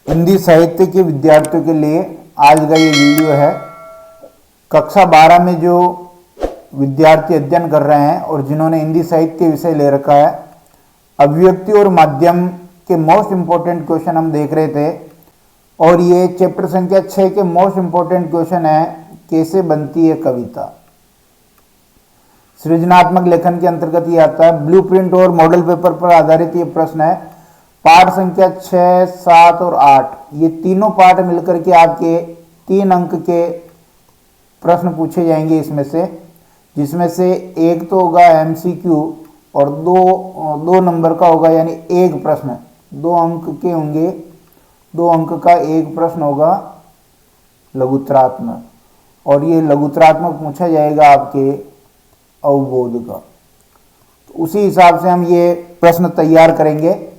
हिंदी साहित्य के विद्यार्थियों के लिए आज का ये वीडियो है। कक्षा 12 में जो विद्यार्थी अध्ययन कर रहे हैं और जिन्होंने हिंदी साहित्य विषय ले रखा है, अभिव्यक्ति और माध्यम के मोस्ट इम्पोर्टेंट क्वेश्चन हम देख रहे थे और ये चैप्टर संख्या 6 के मोस्ट इम्पोर्टेंट क्वेश्चन है, कैसे बनती है कविता। सृजनात्मक लेखन के अंतर्गत ये आता है। ब्लूप्रिंट और मॉडल पेपर पर आधारित ये प्रश्न है। पाठ संख्या 6, 7 और 8 ये तीनों पाठ मिलकर के आपके 3 अंक के प्रश्न पूछे जाएंगे इसमें से, जिसमें से एक तो होगा एमसीक्यू और दो नंबर का होगा, यानी एक प्रश्न 2 अंक के होंगे। 2 अंक का एक प्रश्न होगा लघुत्तरात्मक, और ये लघुत्तरात्मक पूछा जाएगा आपके अवबोध का। तो उसी हिसाब से हम ये प्रश्न तैयार करेंगे।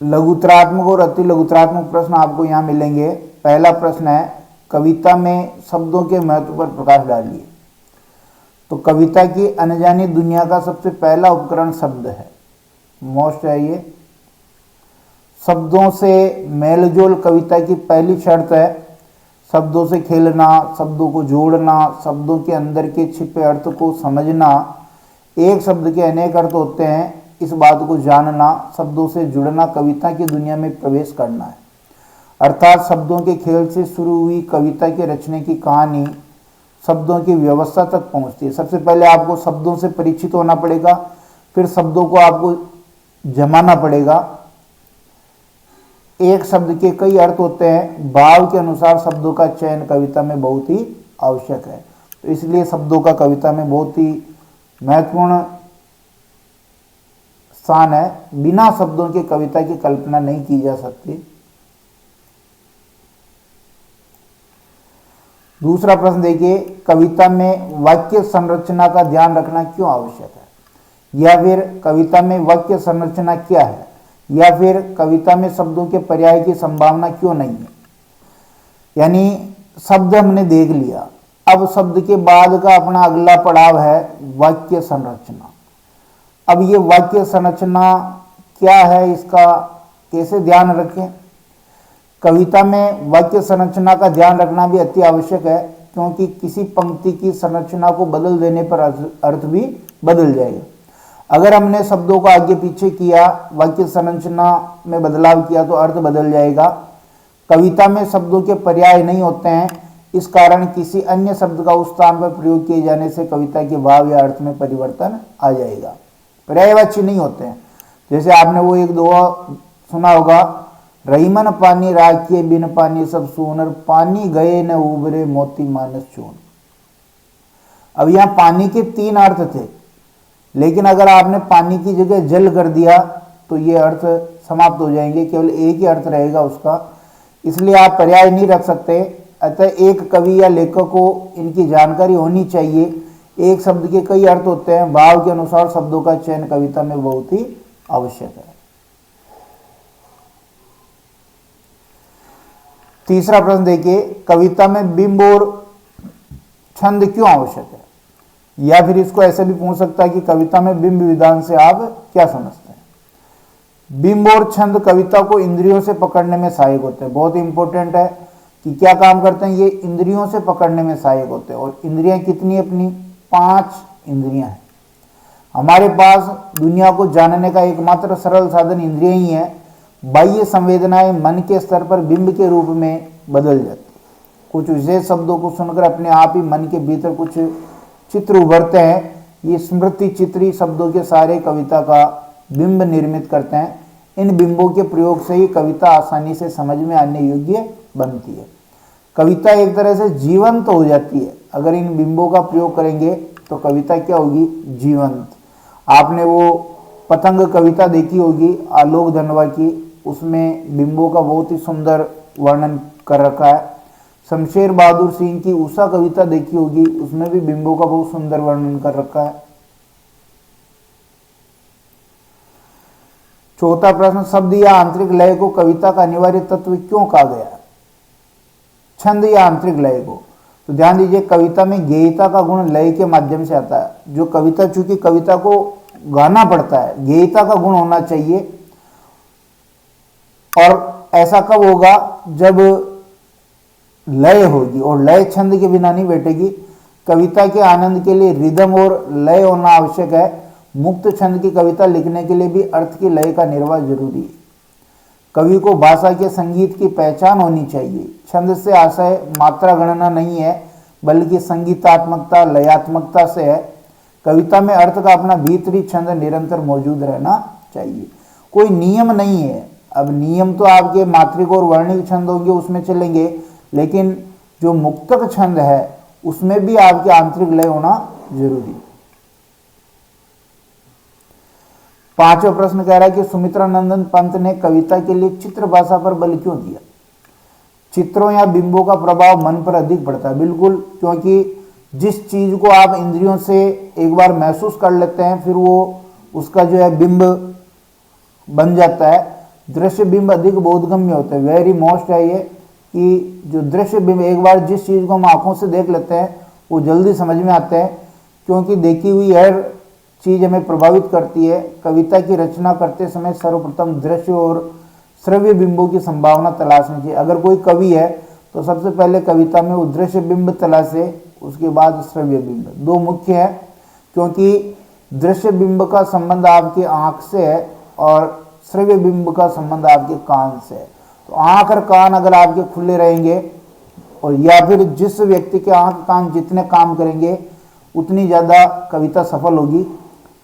लघुत्तरात्मक और अति लघुत्तरात्मक प्रश्न आपको यहां मिलेंगे। पहला प्रश्न है, कविता में शब्दों के महत्व पर प्रकाश डालिए। तो कविता की अनजानी दुनिया का सबसे पहला उपकरण शब्द है, मोस्ट है ये। शब्दों से मेलजोल कविता की पहली शर्त है। शब्दों से खेलना, शब्दों को जोड़ना, शब्दों के अंदर के छिपे अर्थ को समझना। एक शब्द के अनेक अर्थ होते हैं, इस बात को जानना, शब्दों से जुड़ना, कविता की दुनिया में प्रवेश करना है। अर्थात शब्दों के खेल से शुरू हुई कविता के रचने की कहानी शब्दों की व्यवस्था तक पहुंचती है। सबसे पहले आपको शब्दों से परिचित होना पड़ेगा, फिर शब्दों को आपको जमाना पड़ेगा। एक शब्द के कई अर्थ होते हैं, भाव के अनुसार शब्दों का चयन कविता में बहुत ही आवश्यक है। तो इसलिए शब्दों का कविता में बहुत ही महत्वपूर्ण स्थान है। बिना शब्दों के कविता की कल्पना नहीं की जा सकती। दूसरा प्रश्न देखिए, कविता में वाक्य संरचना का ध्यान रखना क्यों आवश्यक है, या फिर कविता में वाक्य संरचना क्या है, या फिर कविता में शब्दों के पर्याय की संभावना क्यों नहीं है। यानी शब्द हमने देख लिया, अब शब्द के बाद का अपना अगला पड़ाव है वाक्य संरचना। अब ये वाक्य संरचना क्या है, इसका कैसे ध्यान रखें। कविता में वाक्य संरचना का ध्यान रखना भी अति आवश्यक है, क्योंकि किसी पंक्ति की संरचना को बदल देने पर अर्थ भी बदल जाएगा। अगर हमने शब्दों को आगे पीछे किया, वाक्य संरचना में बदलाव किया, तो अर्थ बदल जाएगा। कविता में शब्दों के पर्याय नहीं होते हैं, इस कारण किसी अन्य शब्द का उस स्थान पर प्रयोग किए जाने से कविता के भाव या अर्थ में परिवर्तन आ जाएगा। पर्यायवाची नहीं होते हैं। जैसे आपने वो एक दोहा सुना होगा, रहीमन पानी राखिए बिन पानी सब सोनर, पानी गए न उबरे मोती मानस चून। अब यहां पानी के 3 अर्थ थे, लेकिन अगर आपने पानी की जगह जल कर दिया तो ये अर्थ समाप्त हो जाएंगे, केवल एक ही अर्थ रहेगा उसका। इसलिए आप पर्याय नहीं रख सकते। अतः एक कवि या लेखक को इनकी जानकारी होनी चाहिए। एक शब्द के कई अर्थ होते हैं, भाव के अनुसार शब्दों का चयन कविता में बहुत ही आवश्यक है। तीसरा प्रश्न देखिए, कविता में बिंब और छंद क्यों आवश्यक है, या फिर इसको ऐसे भी पूछ सकता है कि कविता में बिंब विधान से आप क्या समझते हैं। बिंब और छंद कविता को इंद्रियों से पकड़ने में सहायक होते हैं। बहुत इंपॉर्टेंट है कि क्या काम करते हैं, ये इंद्रियों से पकड़ने में सहायक होते हैं। और इंद्रियां कितनी, अपनी 5 इंद्रियां हैं। हमारे पास दुनिया को जानने का एकमात्र सरल साधन इंद्रियां ही है। बाह्य संवेदनाएं मन के स्तर पर बिंब के रूप में बदल जाती। कुछ विशेष शब्दों को सुनकर अपने आप ही मन के भीतर कुछ चित्र उभरते हैं। ये स्मृति चित्री शब्दों के सारे कविता का बिंब निर्मित करते हैं। इन बिंबों के प्रयोग से ही कविता आसानी से समझ में आने योग्य बनती है। कविता एक तरह से जीवंत हो जाती है। अगर इन बिंबों का प्रयोग करेंगे तो कविता क्या होगी, जीवंत। आपने वो पतंग कविता देखी होगी आलोक धनवा की, उसमें बिंबों का बहुत ही सुंदर वर्णन कर रखा है। शमशेर बहादुर सिंह की उषा कविता देखी होगी, उसमें भी बिंबों का बहुत सुंदर वर्णन कर रखा है। चौथा प्रश्न, शब्द या आंतरिक लय को कविता का अनिवार्य तत्व क्यों कहा गया? छंद या आंतरिक लय को। तो ध्यान दीजिए, कविता में गेयता का गुण लय के माध्यम से आता है। जो कविता, चूंकि कविता को गाना पड़ता है, गेयता का गुण होना चाहिए। और ऐसा कब होगा? जब लय होगी, और लय छंद के बिना नहीं बैठेगी। कविता के आनंद के लिए रिदम और लय होना आवश्यक है। मुक्त छंद की कविता लिखने के लिए भी अर्थ की लय का निर्वाह जरूरी है। कवि को भाषा के संगीत की पहचान होनी चाहिए। छंद से आशय मात्रा गणना नहीं है, बल्कि संगीतात्मकता, लयात्मकता से है। कविता में अर्थ का अपना भीतरी छंद निरंतर मौजूद रहना चाहिए। कोई नियम नहीं है। अब नियम तो आपके मात्रिक और वर्णिक छंद होंगे, उसमें चलेंगे, लेकिन जो मुक्तक छंद है उसमें भी आपके आंतरिक लय होना जरूरी है। पांचवा प्रश्न कह रहा है कि सुमित्रा नंदन पंत ने कविता के लिए चित्र भाषा पर बल क्यों दिया? चित्रों या बिंबों का प्रभाव मन पर अधिक पड़ता है। बिल्कुल, क्योंकि जिस चीज को आप इंद्रियों से एक बार महसूस कर लेते हैं, फिर वो उसका जो है बिंब बन जाता है। दृश्य बिंब अधिक बोधगम्य होते हैं। वेरी मोस्ट है ये कि जो दृश्य बिंब, एक बार जिस चीज को हम आंखों से देख लेते हैं वो जल्दी समझ में आते हैं, क्योंकि देखी हुई हर चीज हमें प्रभावित करती है। कविता की रचना करते समय सर्वप्रथम दृश्य और श्रव्य बिंबों की संभावना तलाशनी चाहिए। अगर कोई कवि है तो सबसे पहले कविता में वो दृश्य बिंब तलाशे, उसके बाद श्रव्य बिंब। दो मुख्य है, क्योंकि दृश्य बिंब का संबंध आपकी आंख से है और श्रव्य बिंब का संबंध आपके कान से है। तो आंख और कान अगर आपके खुले रहेंगे, और या फिर जिस व्यक्ति के आंख कान जितने काम करेंगे उतनी ज़्यादा कविता सफल होगी।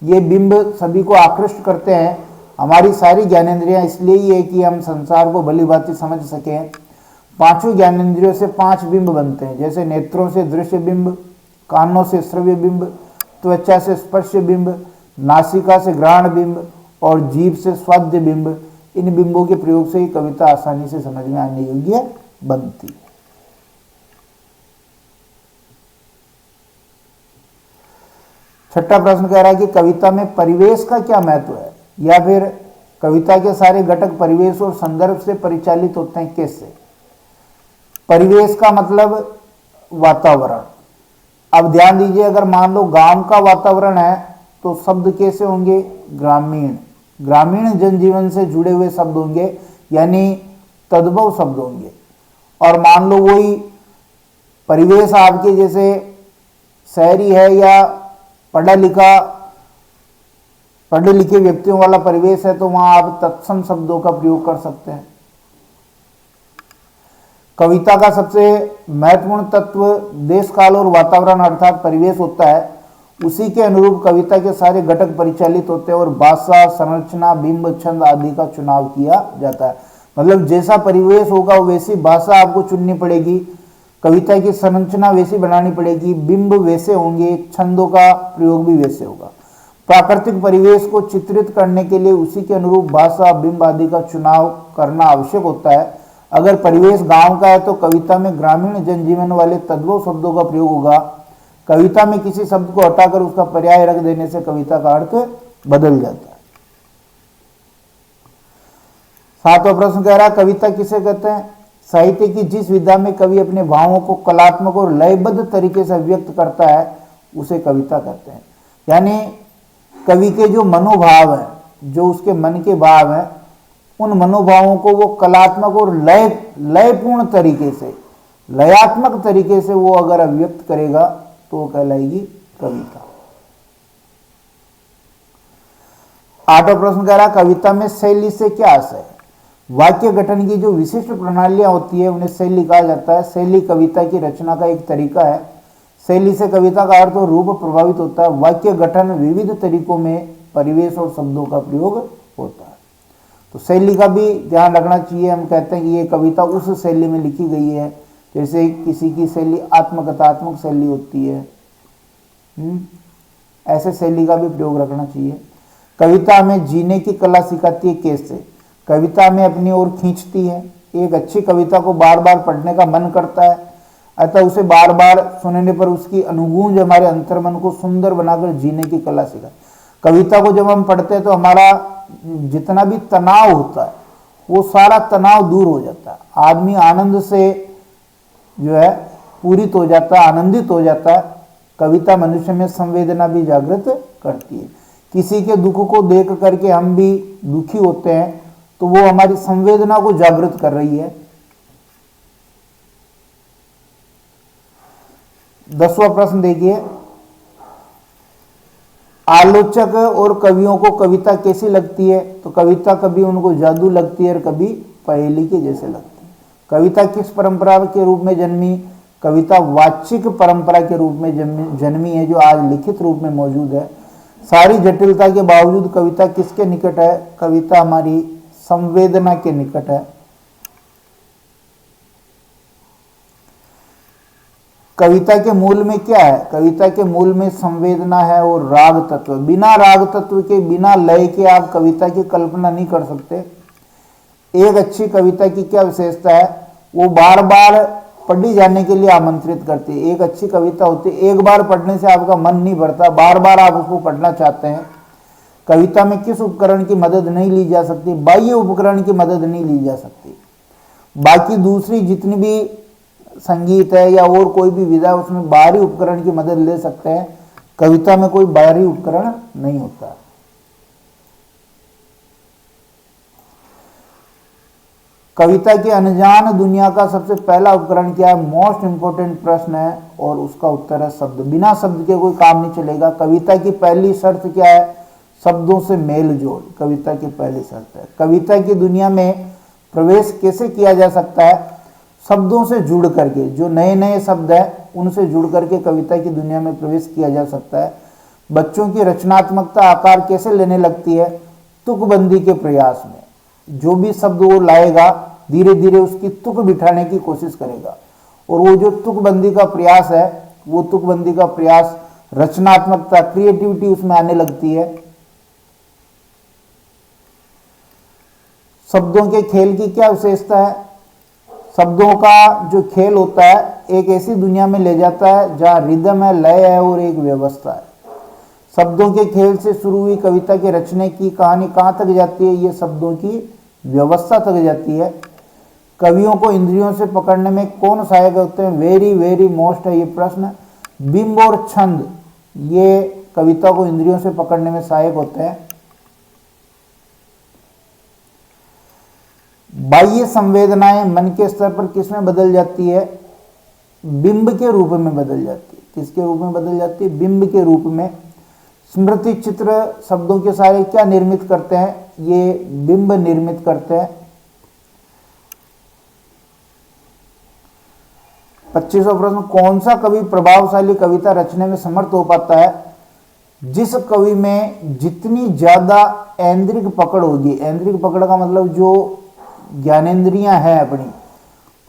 ये बिंब सभी को आकृष्ट करते हैं। हमारी सारी ज्ञानेंद्रियां इसलिए ही है कि हम संसार को भली भांति समझ सकें। पांचों ज्ञानेंद्रियों से 5 बिंब बनते हैं, जैसे नेत्रों से दृश्य बिंब, कानों से श्रव्य बिंब, त्वचा से स्पर्श बिंब, नासिका से घ्राण बिंब और जीभ से स्वाद्य बिंब। इन बिंबों के प्रयोग से ही कविता आसानी से समझ में आने योग्य बनती है। छठा प्रश्न कह रहा है कि कविता में परिवेश का क्या महत्व है, या फिर कविता के सारे घटक परिवेश और संदर्भ से परिचालित होते हैं, कैसे? परिवेश का मतलब वातावरण। अब ध्यान दीजिए, अगर मान लो गांव का वातावरण है तो शब्द कैसे होंगे? ग्रामीण। ग्रामीण जनजीवन से जुड़े हुए शब्द होंगे, यानी तद्भव शब्द होंगे। और मान लो वही परिवेश आपके जैसे शहरी है या पढ़े लिखे व्यक्तियों वाला परिवेश है, तो वहां आप तत्सम शब्दों का प्रयोग कर सकते हैं। कविता का सबसे महत्वपूर्ण तत्व देश काल और वातावरण अर्थात परिवेश होता है। उसी के अनुरूप कविता के सारे घटक परिचालित होते हैं और भाषा, संरचना, बिंब, छंद आदि का चुनाव किया जाता है। मतलब जैसा परिवेश होगा वैसी भाषा आपको चुननी पड़ेगी, कविता की संरचना वैसी बनानी पड़ेगी, बिंब वैसे होंगे, छंदों का प्रयोग भी वैसे होगा। प्राकृतिक परिवेश को चित्रित करने के लिए उसी के अनुरूप भाषा, बिंब आदि का चुनाव करना आवश्यक होता है। अगर परिवेश गांव का है तो कविता में ग्रामीण जनजीवन वाले तद्भव शब्दों का प्रयोग होगा। कविता में किसी शब्द को हटाकर उसका पर्याय रख देने से कविता का अर्थ बदल जाता है। सातवां प्रश्न कह रहा है, कविता किसे कहते हैं? साहित्य की जिस विधा में कवि अपने भावों को कलात्मक और लयबद्ध तरीके से व्यक्त करता है उसे कविता कहते हैं। यानी कवि के जो मनोभाव हैं, जो उसके मन के भाव हैं, उन मनोभावों को वो कलात्मक और लयपूर्ण तरीके से, लयात्मक तरीके से वो अगर अभिव्यक्त करेगा तो वो कहलाएगी कविता। आठवां प्रश्न कह रहा, कविता में शैली से क्या आशय है? वाक्य गठन की जो विशिष्ट प्रणालियां होती है उन्हें शैली कहा जाता है। शैली कविता की रचना का एक तरीका है। शैली से कविता का अर्थ और रूप प्रभावित होता है। वाक्य गठन विविध तरीकों में परिवेश और शब्दों का प्रयोग होता है। तो शैली का भी ध्यान रखना चाहिए। हम कहते हैं कि ये कविता उस शैली में लिखी गई है, जैसे किसी की शैली आत्मकथात्मक शैली होती है, ऐसे शैली का भी प्रयोग रखना चाहिए। कविता हमें जीने की कला सिखाती है, कैसे? कविता में अपनी ओर खींचती है। एक अच्छी कविता को बार बार पढ़ने का मन करता है, अतः उसे बार बार सुनने पर उसकी अनुगूंज हमारे अंतर्मन को सुंदर बनाकर जीने की कला सिखाती है। कविता को जब हम पढ़ते हैं तो हमारा जितना भी तनाव होता है वो सारा तनाव दूर हो जाता है। आदमी आनंद से जो है पूरित हो जाता है, आनंदित हो जाता है। कविता मनुष्य में संवेदना भी जागृत करती है। किसी के दुख को देख करके हम भी दुखी होते हैं तो वो हमारी संवेदना को जागृत कर रही है। 10वां प्रश्न देखिए, आलोचक और कवियों को कविता कैसी लगती है? तो कविता कभी उनको जादू लगती है और कभी पहेली के जैसे लगती है। कविता किस परंपरा के रूप में जन्मी? कविता वाचिक परंपरा के रूप में जन्मी है, जो आज लिखित रूप में मौजूद है। सारी जटिलता के बावजूद कविता किसके निकट है? कविता हमारी संवेदना के निकट है। कविता के मूल में क्या है? कविता के मूल में संवेदना है और राग तत्व। बिना राग तत्व के, बिना लय के आप कविता की कल्पना नहीं कर सकते। एक अच्छी कविता की क्या विशेषता है? वो बार बार पढ़ी जाने के लिए आमंत्रित करती है। एक अच्छी कविता होती है, एक बार पढ़ने से आपका मन नहीं भरता, बार बार आप उसको पढ़ना चाहते हैं। कविता में किस उपकरण की मदद नहीं ली जा सकती? बाह्य उपकरण की मदद नहीं ली जा सकती। बाकी दूसरी जितनी भी संगीत है या और कोई भी विधा, उसमें बाहरी उपकरण की मदद ले सकते हैं। कविता में कोई बाहरी उपकरण नहीं होता। कविता की अनजान दुनिया का सबसे पहला उपकरण क्या है? मोस्ट इंपोर्टेंट प्रश्न है और उसका उत्तर है शब्द। बिना शब्द के कोई काम नहीं चलेगा। कविता की पहली शर्त क्या है? शब्दों से मेल जोल कविता की पहली शर्त है। कविता की दुनिया में प्रवेश कैसे किया जा सकता है? शब्दों से जुड़ करके, जो नए नए शब्द हैं उनसे जुड़ करके कविता की दुनिया में प्रवेश किया जा सकता है। बच्चों की रचनात्मकता आकार कैसे लेने लगती है? तुकबंदी के प्रयास में। जो भी शब्द वो लाएगा धीरे धीरे उसकी तुक बिठाने की कोशिश करेगा, और वो जो तुकबंदी का प्रयास है, वो तुकबंदी का प्रयास रचनात्मकता, क्रिएटिविटी उसमें आने लगती है। शब्दों के खेल की क्या विशेषता है? शब्दों का जो खेल होता है एक ऐसी दुनिया में ले जाता है जहाँ रिदम है, लय है और एक व्यवस्था है। शब्दों के खेल से शुरू हुई कविता के रचने की कहानी कहाँ तक जाती है? ये शब्दों की व्यवस्था तक जाती है। कवियों को इंद्रियों से पकड़ने में कौन सहायक होते हैं? वेरी वेरी मोस्ट है ये प्रश्न। बिंब और छंद ये कविता को इंद्रियों से पकड़ने में सहायक होते हैं। बाह्य संवेदनाएं मन के स्तर पर किसमें बदल जाती है? बिंब के रूप में बदल जाती है। किसके रूप में बदल जाती है? बिंब के रूप में। स्मृति चित्र शब्दों के सारे क्या निर्मित करते हैं? ये बिंब निर्मित करते हैं। 25वां प्रश्न, कौन सा कवि प्रभावशाली कविता रचने में समर्थ हो पाता है? जिस कवि में जितनी ज्यादा ऐन्द्रिक पकड़ होगी, ऐन्द्रिक पकड़ का मतलब जो ज्ञानेंद्रियां हैं अपनी,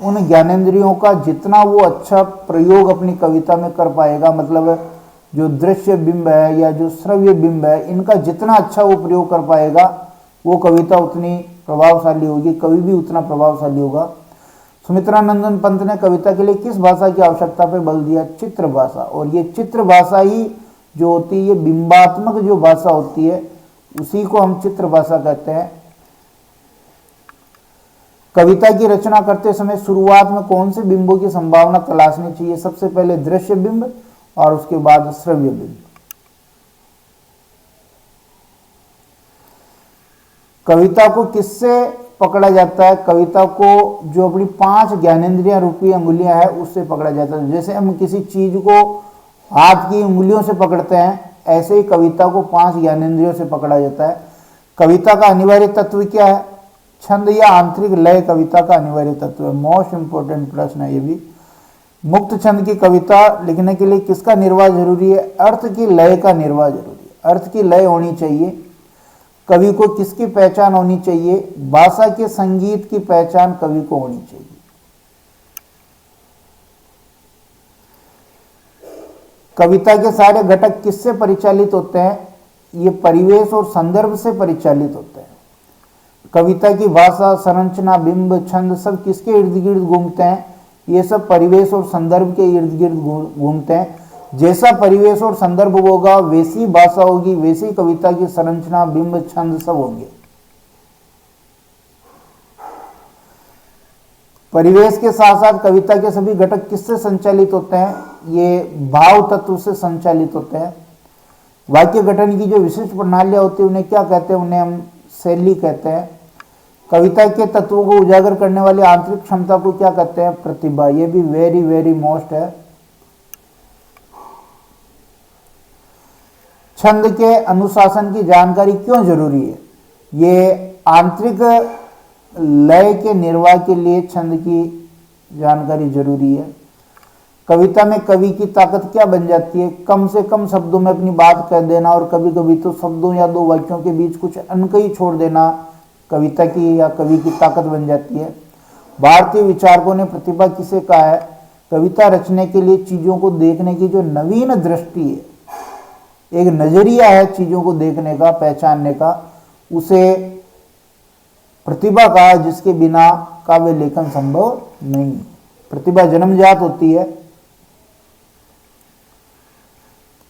उन ज्ञानेंद्रियों का जितना वो अच्छा प्रयोग अपनी कविता में कर पाएगा, मतलब जो दृश्य बिंब है या जो श्रव्य बिंब है, इनका जितना अच्छा वो प्रयोग कर पाएगा वो कविता उतनी प्रभावशाली होगी, कवि भी उतना प्रभावशाली होगा। सुमित्रानंदन पंत ने कविता के लिए किस भाषा की आवश्यकता पर बल दिया? चित्र भाषा। और ये चित्र भाषा ही जो होती है, ये बिंबात्मक जो भाषा होती है उसी को हम चित्र भाषा कहते हैं। कविता की रचना करते समय शुरुआत में कौन से बिंबों की संभावना तलाशनी चाहिए? सबसे पहले दृश्य बिंब और उसके बाद श्रव्य बिंब। कविता को किससे पकड़ा जाता है? कविता को जो अपनी 5 ज्ञानेंद्रियां रूपी अंगुलियां है उससे पकड़ा जाता है। जैसे हम किसी चीज को हाथ की उंगलियों से पकड़ते हैं, ऐसे ही कविता को 5 ज्ञानेंद्रियों से पकड़ा जाता है। कविता का अनिवार्य तत्व क्या है? छंद या आंतरिक लय कविता का अनिवार्य तत्व है। मोस्ट इंपोर्टेंट प्रश्न है ये भी। मुक्त छंद की कविता लिखने के लिए किसका निर्वाह जरूरी है? अर्थ की लय का निर्वाह जरूरी है। अर्थ की लय होनी चाहिए। कवि को किसकी पहचान होनी चाहिए? भाषा के संगीत की पहचान कवि को होनी चाहिए। कविता के सारे घटक किससे परिचालित होते हैं? ये परिवेश और संदर्भ से परिचालित होते हैं। कविता की भाषा, संरचना, बिंब, छंद सब किसके इर्द गिर्द घूमते हैं? ये सब परिवेश और संदर्भ के इर्द गिर्द घूमते हैं। जैसा परिवेश और संदर्भ होगा वैसी भाषा होगी, वैसी कविता की संरचना, बिंब, छंद सब होंगे। परिवेश के साथ साथ कविता के सभी घटक किससे संचालित होते हैं? ये भाव तत्व से संचालित होते हैं। वाक्य गठन की जो विशिष्ट प्रणालियां होती है उन्हें क्या कहते हैं? उन्हें हम शैली कहते हैं। कविता के तत्वों को उजागर करने वाली आंतरिक क्षमता को क्या कहते हैं? प्रतिभा। ये भी वेरी वेरी मोस्ट है। छंद के अनुशासन की जानकारी क्यों जरूरी है? ये आंतरिक लय के निर्वाह के लिए छंद की जानकारी जरूरी है। कविता में कवि की ताकत क्या बन जाती है? कम से कम शब्दों में अपनी बात कह देना और कभी कभी तो शब्दों या दो वाक्यों के बीच कुछ अनकही छोड़ देना कविता की या कवि की ताकत बन जाती है। भारतीय विचारकों ने प्रतिभा किसे कहा है? कविता रचने के लिए चीजों को देखने की जो नवीन दृष्टि है, एक नजरिया है चीजों को देखने का, पहचानने का, उसे प्रतिभा कहा, जिसके बिना काव्य लेखन संभव नहीं। प्रतिभा जन्मजात होती है।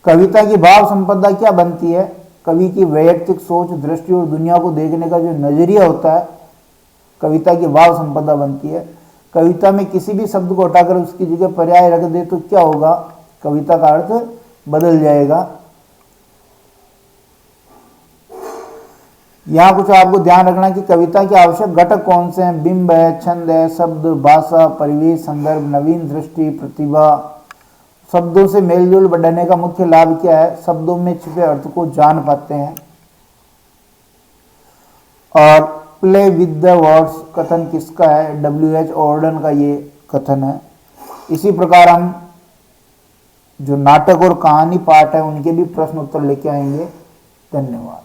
कविता की भाव संपदा क्या बनती है? कवि की वैयक्तिक सोच, दृष्टि और दुनिया को देखने का जो नजरिया होता है, कविता की भाव संपदा बनती है। कविता में किसी भी शब्द को हटाकर उसकी जगह पर्याय रख दे तो क्या होगा? कविता का अर्थ बदल जाएगा। यहां कुछ आपको ध्यान रखना कि कविता के आवश्यक घटक कौन से हैं? बिंब है, छंद है, शब्द, भाषा, परिवेश, संदर्भ, नवीन दृष्टि, प्रतिभा। शब्दों से मेलजोल बढ़ाने का मुख्य लाभ क्या है? शब्दों में छिपे अर्थ को जान पाते हैं। और प्ले विद द वर्ड्स कथन किसका है? W.H. ऑर्डन का ये कथन है। इसी प्रकार हम जो नाटक और कहानी पाठ है उनके भी प्रश्न उत्तर लेके आएंगे। धन्यवाद।